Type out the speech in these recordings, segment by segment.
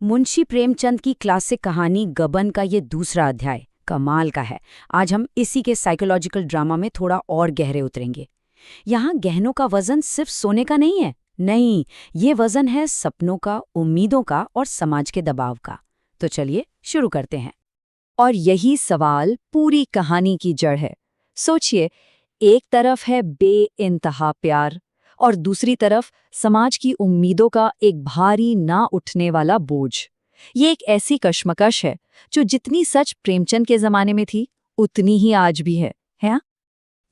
मुंशी प्रेमचंद की क्लासिक कहानी गबन का ये दूसरा अध्याय कमाल का है। आज हम इसी के साइकोलॉजिकल ड्रामा में थोड़ा और गहरे उतरेंगे। यहाँ गहनों का वजन सिर्फ सोने का नहीं है, नहीं, ये वजन है सपनों का, उम्मीदों का और समाज के दबाव का। तो चलिए शुरू करते हैं। और यही सवाल पूरी कहानी की जड़ है। सोचिए, एक तरफ है बेइंतहा प्यार और दूसरी तरफ समाज की उम्मीदों का एक भारी ना उठने वाला बोझ। ये एक ऐसी कश्मकश है जो जितनी सच प्रेमचंद के जमाने में थी उतनी ही आज भी है?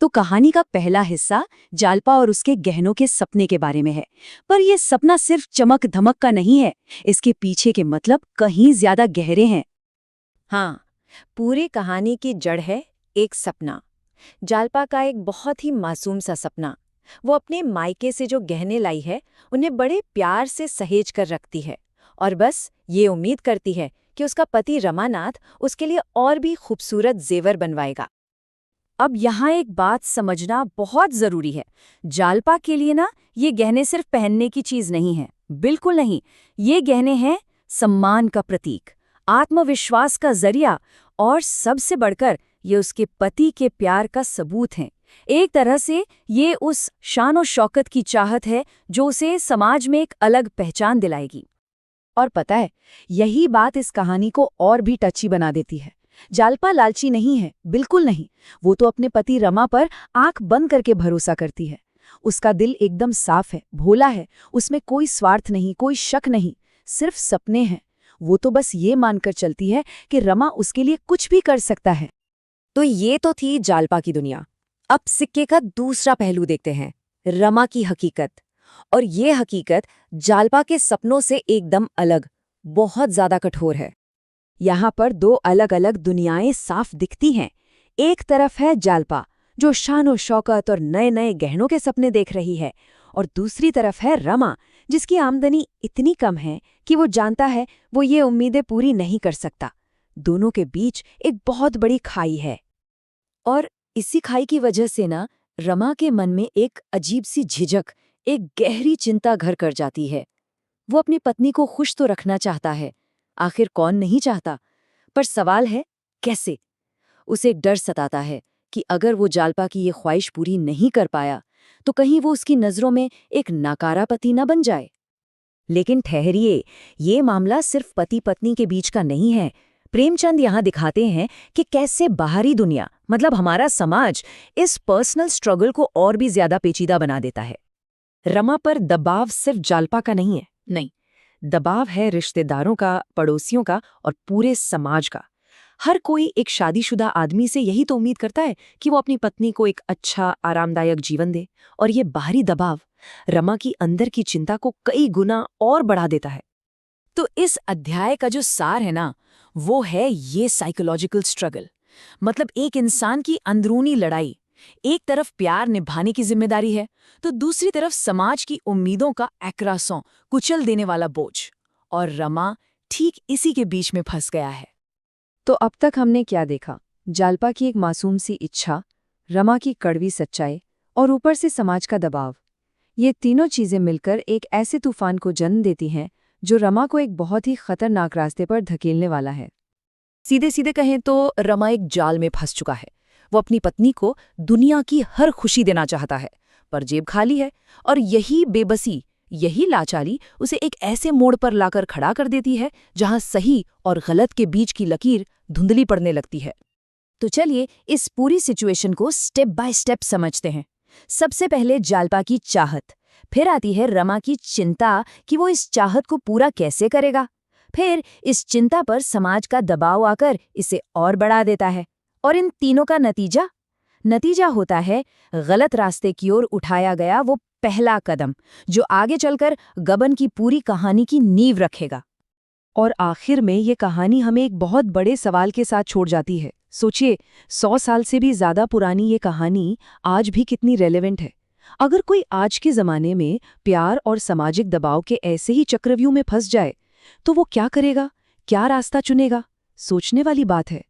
तो कहानी का पहला हिस्सा जालपा और उसके गहनों के सपने के बारे में है। पर यह सपना सिर्फ चमक धमक का नहीं है, इसके पीछे के मतलब कहीं ज्यादा गहरे हैं। हाँ, पूरी कहानी की जड़ है एक सपना। जालपा का एक बहुत ही मासूम सा सपना। वो अपने मायके से जो गहने लाई है उन्हें बड़े प्यार से सहेज कर रखती है और बस ये उम्मीद करती है कि उसका पति रमानाथ उसके लिए और भी खूबसूरत जेवर बनवाएगा। अब यहाँ एक बात समझना बहुत जरूरी है। जालपा के लिए ना ये गहने सिर्फ पहनने की चीज नहीं है, बिल्कुल नहीं। ये गहने हैं सम्मान का प्रतीक, आत्मविश्वास का जरिया और सबसे बढ़कर ये उसके पति के प्यार का सबूत हैं। एक तरह से ये उस शान और शौकत की चाहत है जो उसे समाज में एक अलग पहचान दिलाएगी। और पता है, यही बात इस कहानी को और भी टची बना देती है। जालपा लालची नहीं है, बिल्कुल नहीं। वो तो अपने पति रमा पर आंख बंद करके भरोसा करती है। उसका दिल एकदम साफ है, भोला है, उसमें कोई स्वार्थ नहीं, कोई शक नहीं, सिर्फ सपने हैं। वो तो बस ये मानकर चलती है कि रमा उसके लिए कुछ भी कर सकता है। तो ये तो थी जालपा की दुनिया। अब सिक्के का दूसरा पहलू देखते हैं, रमा की हकीकत। और ये हकीकत जालपा के सपनों से एकदम अलग, बहुत ज्यादा कठोर है। यहाँ पर दो अलग अलग दुनियाएं साफ दिखती हैं। एक तरफ है जालपा जो शान शौकत और नए नए गहनों के सपने देख रही है, और दूसरी तरफ है रमा जिसकी आमदनी इतनी कम है कि वो जानता है वो ये उम्मीदें पूरी नहीं कर सकता। दोनों के बीच एक बहुत बड़ी खाई है। और इसी खाई की वजह से ना रमा के मन में एक अजीब सी झिझक, एक गहरी चिंता घर कर जाती है। वो अपनी पत्नी को खुश तो रखना चाहता है, आखिर कौन नहीं चाहता, पर सवाल है कैसे। उसे एक डर सताता है कि अगर वो जालपा की ये ख्वाहिश पूरी नहीं कर पाया तो कहीं वो उसकी नजरों में एक नाकारा पति न बन जाए। लेकिन ठहरिए, ये मामला सिर्फ पति पत्नी के बीच का नहीं है। प्रेमचंद यहाँ दिखाते हैं कि कैसे बाहरी दुनिया, मतलब हमारा समाज, इस पर्सनल स्ट्रगल को और भी ज्यादा पेचीदा बना देता है। रमा पर दबाव सिर्फ जालपा का नहीं है, नहीं, दबाव है रिश्तेदारों का, पड़ोसियों का और पूरे समाज का। हर कोई एक शादीशुदा आदमी से यही तो उम्मीद करता है कि वो अपनी पत्नी को एक अच्छा, आरामदायक जीवन दे, और ये बाहरी दबाव रमा की अंदर की चिंता को कई गुना और बढ़ा देता है। तो इस अध्याय का जो सार है ना, वो है ये साइकोलॉजिकल स्ट्रगल, मतलब एक इंसान की अंदरूनी लड़ाई। एक तरफ प्यार निभाने की जिम्मेदारी है तो दूसरी तरफ समाज की उम्मीदों का एक्रासों, कुचल देने वाला बोझ। और रमा ठीक इसी के बीच में फंस गया है। तो अब तक हमने क्या देखा? जालपा की एक मासूम सी इच्छा, रमा की कड़वी सच्चाई और ऊपर से समाज का दबाव। ये तीनों चीजें मिलकर एक ऐसे तूफान को जन्म देती हैं जो रमा को एक बहुत ही खतरनाक रास्ते पर धकेलने वाला है। सीधे सीधे कहें तो रमा एक जाल में फंस चुका है। वो अपनी पत्नी को दुनिया की हर खुशी देना चाहता है, पर जेब खाली है, और यही बेबसी, यही लाचारी उसे एक ऐसे मोड़ पर लाकर खड़ा कर देती है जहां सही और गलत के बीच की लकीर धुंधली पड़ने लगती है। तो चलिए इस पूरी सिचुएशन को स्टेप बाय स्टेप समझते हैं। सबसे पहले जालपा की चाहत, फिर आती है रमा की चिंता कि वो इस चाहत को पूरा कैसे करेगा, फिर इस चिंता पर समाज का दबाव आकर इसे और बढ़ा देता है, और इन तीनों का नतीजा होता है गलत रास्ते की ओर उठाया गया वो पहला कदम जो आगे चलकर गबन की पूरी कहानी की नींव रखेगा। और आखिर में ये कहानी हमें एक बहुत बड़े सवाल के साथ छोड़ जाती है। सोचिए, 100 साल से भी ज्यादा पुरानी ये कहानी आज भी कितनी रेलेवेंट है। अगर कोई आज के जमाने में प्यार और सामाजिक दबाव के ऐसे ही चक्रव्यूह में फंस जाए तो वो क्या करेगा, क्या रास्ता चुनेगा? सोचने वाली बात है।